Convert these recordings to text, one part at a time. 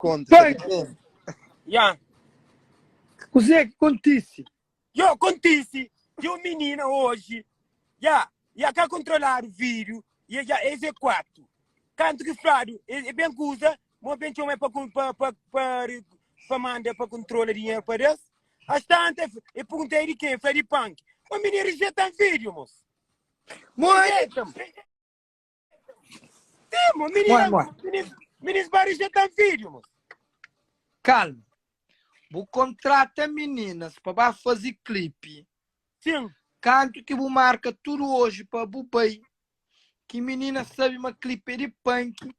conta. Punk. Yeah. Cos'è che acontece? Io contisse que o menino hoje, já quer controlar o vídeo, já esse quatro. Canto que frado, é bem coisa, mas bem chama para mandar para controlar dinheiro para eles. As tantas, eu perguntei de quem, foi de punk. O menino rejeita o vídeo, moço. Rejeita. Temo, menino vai rejeitar o vídeo, moço. Calma. Vou contratar meninas para fazer clipe. Sim. Canto que vou marcar tudo hoje para o pai. Que menina sabe uma clipe de punk.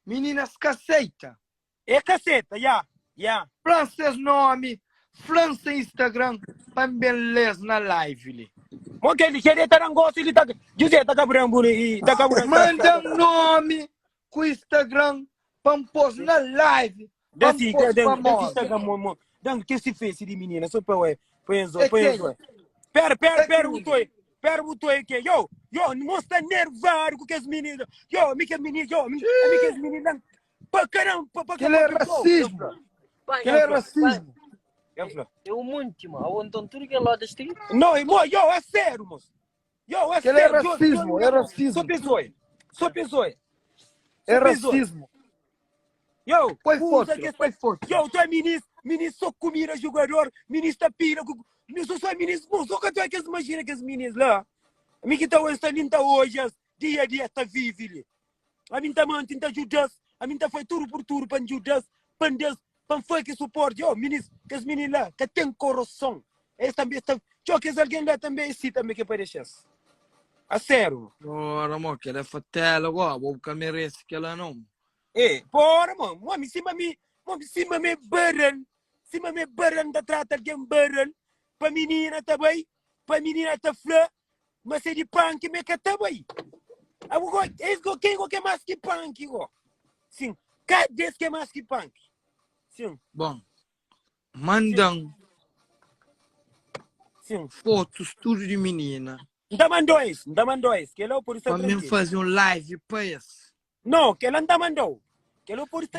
Meninas que aceita. É caceta, já. Francês nome, França Instagram, também les na live ali. Porque ele quer estar em gosto, ele tá... José, tá cabrando e tá cabrando. Manda nome com Instagram para pôr na live. Desse Instagram, dando que se fez de menina, só para Enzo. Pera, o aí que yo, não está nervado com as meninas. Me que as meninas, para caramba, para Ele é racismo. Ele é racismo. É o último, a onde tudo que é lá deste. Não, é sério, moço. É sério. Ele é racismo, é racismo. Só pessoa. É racismo. Foi forte. Tu é ministro só comida jogador, ministro pira, ministro só ministro, só que tu é que imagina que as meninas lá. A mim que tá hoje, dia a dia tá vive. A mim tá mantendo ajudas, a mim tá foi tudo por tudo para ajudas, para Deus, para foi que suporte, ministro, que as meninas lá, que tem coração. Esse também está, que alguém lá também sim também que parece. A sério. Ora, amor, que ela é fatela, vou merece que ela não. Porra, mano, cima me barran da trata alguém barran, para menina também, para menina tá flã, mas é de punk me que também. Quem é mais que punk, sim, cadê que é mais que punk? Sim. Bom, mandam fotos tudo de menina. Não mandou isso, que ela por isso para mim fazer live para isso. Não, que ela não mandou. Que ela por isso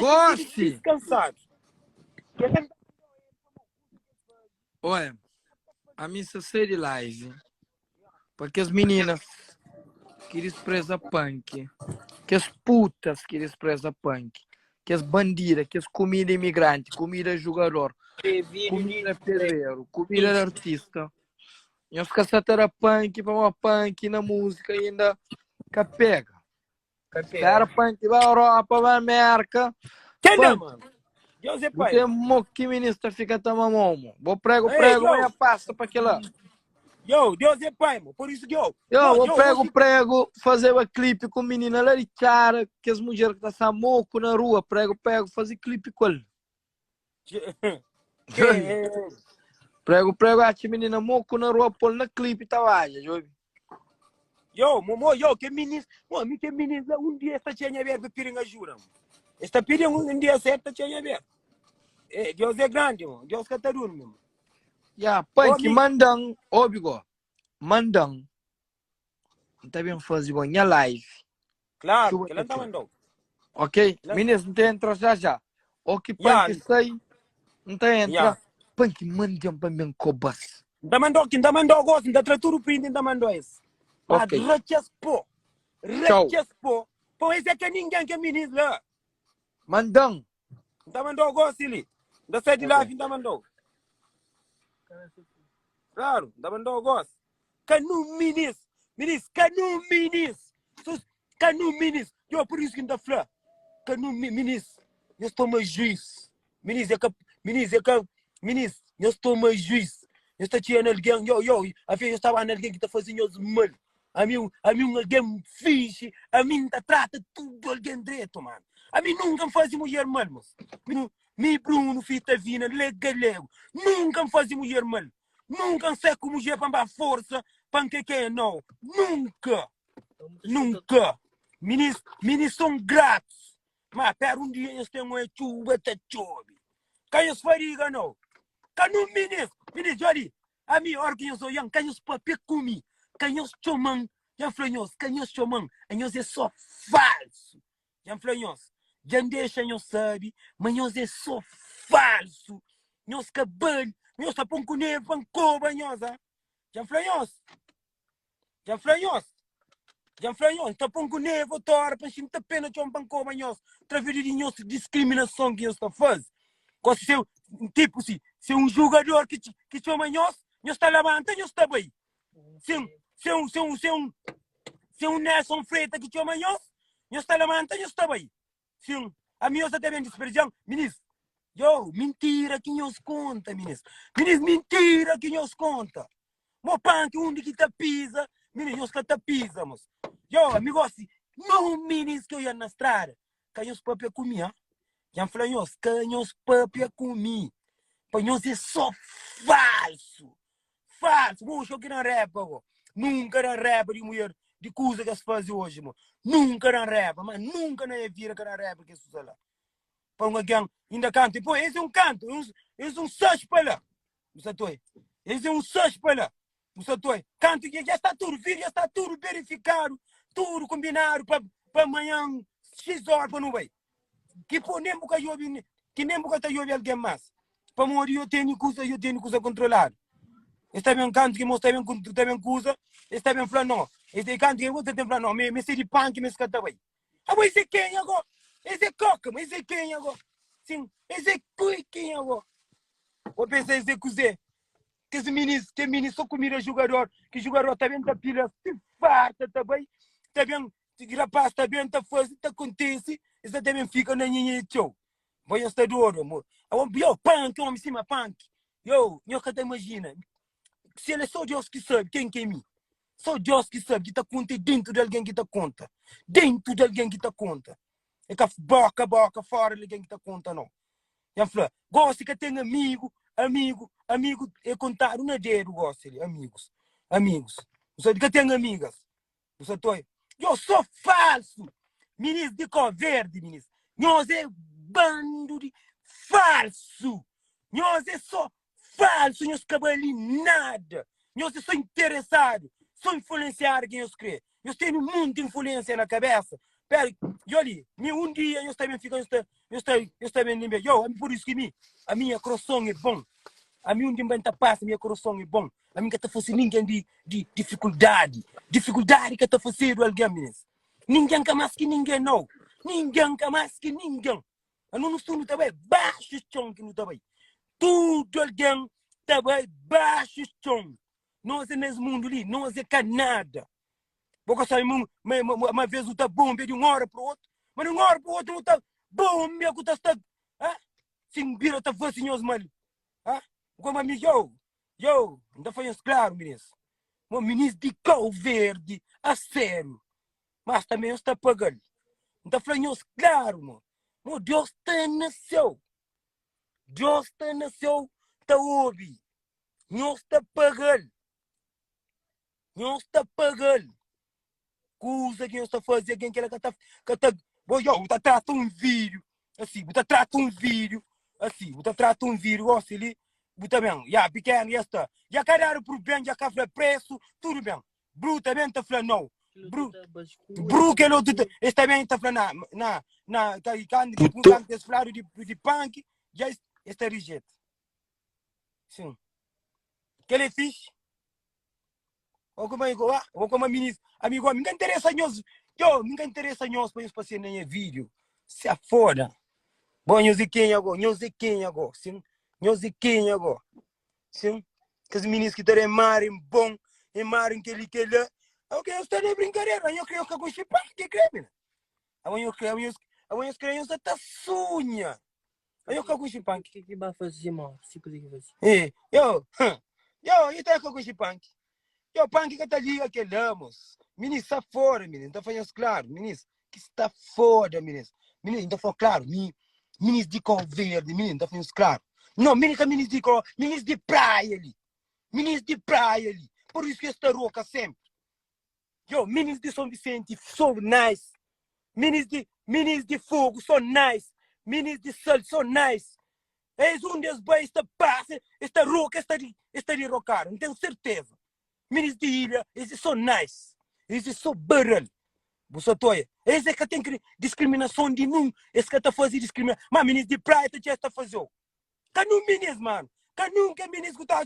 descansado. Olha, a mim só sei de live. Porque as meninas que desprezam punk, que as putas que desprezam punk, que as bandidas, que as comida imigrante, comida jogador, comida pedreiro, comida de artista. E os caçateiros punk, para uma punk na música ainda que pega. Cara punk vai à Europa, vai à América. Que não, mano? Deus é pai. Porque que ministro fica tamamomo. Vou prego, vai passa para aquela. Deus é pai, mano. Por isso que vou prego, fazer uma clipe com menina lá de cara, que as mulheres que estão moco na rua, prego, fazer clipe com ele. Prego, a menina moco na rua, pôr na clipe, tá lá, já ouvi. Que ministro, dia esta tinha ver para piringa jura. Esta piringa dia certa tinha ver. Deus é grande, mano. Deus que tá dormindo. Punk, mandam, óbvio, mandam. Tá bem fazer minha live. Claro, que ela tá mandando. Ok? Ministro, não tem entra já. Ok, punk, sai. Não tem entra. Punk, mandam para mim cobas. Não mandou gosto, não tá tudo print, não mandou isso. Ok. Rachaspo. Pô, esse é que ninguém que é ministro lá. Mandam. Não mandou gosto, ele. Não sai de lá, não mandou. Claro, não mandou gosto. Canu ministro. Eu por isso que não fala. Canu ministro. Eu estou mais juiz. Ministro, eu estou mais juiz. Eu estou tirando alguém, eu estava alguém que está fazendo os mal. A mim alguém fixe, a mim trata tudo alguém direito, mano. A mim nunca faz mulher mal, moço. Me Bruno, Fita Vina, Galego, nunca faz mulher mal. Nunca sei como mulher para dar força, para que é, não. Nunca. Ministros são gratos. Mas para um dia eles têm uma chuva, tá chove. Quem os fariga, não? Canu ministro, olha, a mim, hora que eu sou young, quem os papel comi, quem os chomam, já flanhos, quem os chomam, quem os é só falso. Já flanhos. Já deixa eu sabe, mas nós é só falso. Nós cabelo, nós tá com neve, pancoba, nós, já franhos, já franhos. Já franhos, tá com neve, tora, para cima pena que pancoba, nós, através de nós discriminação que nós tá fazendo. Quando se tipo se jogador que chama nós tá levantando, nós tá bem. Se um Nelson Freitas que chama nós tá levantando, nós tá bem. Se a minha está bem desprezando, ministro. Mentira que nós conta, ministro. Ministro, mentira que nós conta. Mo punk onde que tá pisa, ministro, nós que tá pisa, moço. Amigo, assim, não, ministro, que eu ia na estrada. Que nós próprio comia. Já falei, nós, que nós próprio comia. Para nós é só falso. Falso. Moço, eu que não rapa, nunca não rapa de mulher, de coisa que se faz hoje, moço. Nunca não rapa, mas nunca não é vira que não rapa que se lá. Para um gang, ainda canta. Pô, esse é um canto, esse é um search para lá. Esse é um search para lá. Canto que já está tudo, filho, já está tudo verificado, tudo combinado para amanhã, X horas para não vai. Que pô, nem boca jovem, que nem boca tá jovem alguém mais. Para morrer eu tenho coisa controlada. Está bem canto que mostra bem coisa, está bem falando não. Este canto que você tem falando não, me sei de punk, me escata vai. Mas esse quem agora? Esse é coca, mas esse é quem agora? Sim, esse é quem agora? Eu pensei esse cozer. Que esse menino só comida jogador, que jogador também tá pilha, se farta também, também, se rapaz também tá fazendo, tá acontece, isso também fica na ninha de show. Vai estar duro, amor. Punk, homem, cima punk. Eu que até imagina. Se ele é só Deus que sabe, quem é mim? Só Deus que sabe, que tá conta dentro de alguém que tá conta. Dentro de alguém que tá conta. É que a boca, fora de alguém que tá conta, não. Já falou, gosto que tem amigo, é contar um dedo, gosto de amigos. Você que tem amigas. Eu sou falso. Ministro de cor verde, ministro. Nós é bando de falso. Nós é só falso, nós cabelinho nada. Nós é só interessado, só influenciado quem nós crê. Nós temos muita influência na cabeça. Pera, olha, um dia eu também fico, eu também lembro. Por isso que a minha coração é bom. A mim um dia bem passa, a minha coração é bom. A mim que está fazendo ninguém de dificuldade. Dificuldade que está fazendo alguém, ministro. Ninguém que mais que ninguém, não. Ninguém que mais que ninguém. Eu não estou no trabalho, baixo chão que não trabalho. Tudo alguém trabalha baixo chão. Nós é nesse mundo ali, nós é canada. Porque sabe, uma vez está bom, de uma hora para o outro, mas de uma hora para o outro não está bom, meu que está. Sim, vira, está fazendo os mal. Como amigo, ainda foi claro, ministro. O ministro de Cabo Verde, a sério. Mas também está pagando. Ainda foi claro, mano. Deus está nasceu. Deus está nasceu, está ouvindo. Não está pagando. Não está pagando. Coisa que eu estou fazendo, quem quer que está. Está tratando um vídeo. Assim, está tratando um vídeo. Assim, está tratando um vídeo, assim, ali. Está bem, pequeno, já está. Já cararam por bem, já cá falou preço, tudo bem. Bru também está falando não. Bru que não está bem, está falando quando falaram de punk, já está rejeito. Sim. Que ele fez? Ou como ministro, amigo, me interessa nós, me interessa nós para fazer nem vídeo. Se afoda. Bom, nós é quem agora, sim. Nós é quem agora, sim. Que os meninos que estão em mar, em bom, em mar, em que ele quer lá. Ok, eu estou de brincadeira, eu creio que eu gosto de pá, que creme. Eu creio que está sonha. Eu que eu gosto de pá. O que vai fazer, mano? Se puder fazer. Eu tenho que eu gosto de pá. O punk que está ali, aquele amos. Ministro, está fora, menino. Está fazendo claro, ministro. Que está fora, ministro. Ministro, está falando claro. Ministro de cor verde, menino. Está fazendo claro. Não, ministro de praia ali. Ministro de praia ali. Por isso que esta roca sempre. Ministro de São Vicente, so nice. Ministro de fogo, so nice. Ministro de sol, so nice. És um dos bois, esta passa, esta roca, esta de rocar. Não tenho certeza. Ministro de ilha, esse é só nice. Esse é só barulho. Bussotoia. Esse é que tem discriminação de num. Esse que está fazendo discriminação. Mas ministro de praia, tu já está fazendo. Canum ministro, mano. Canum que é ministro que está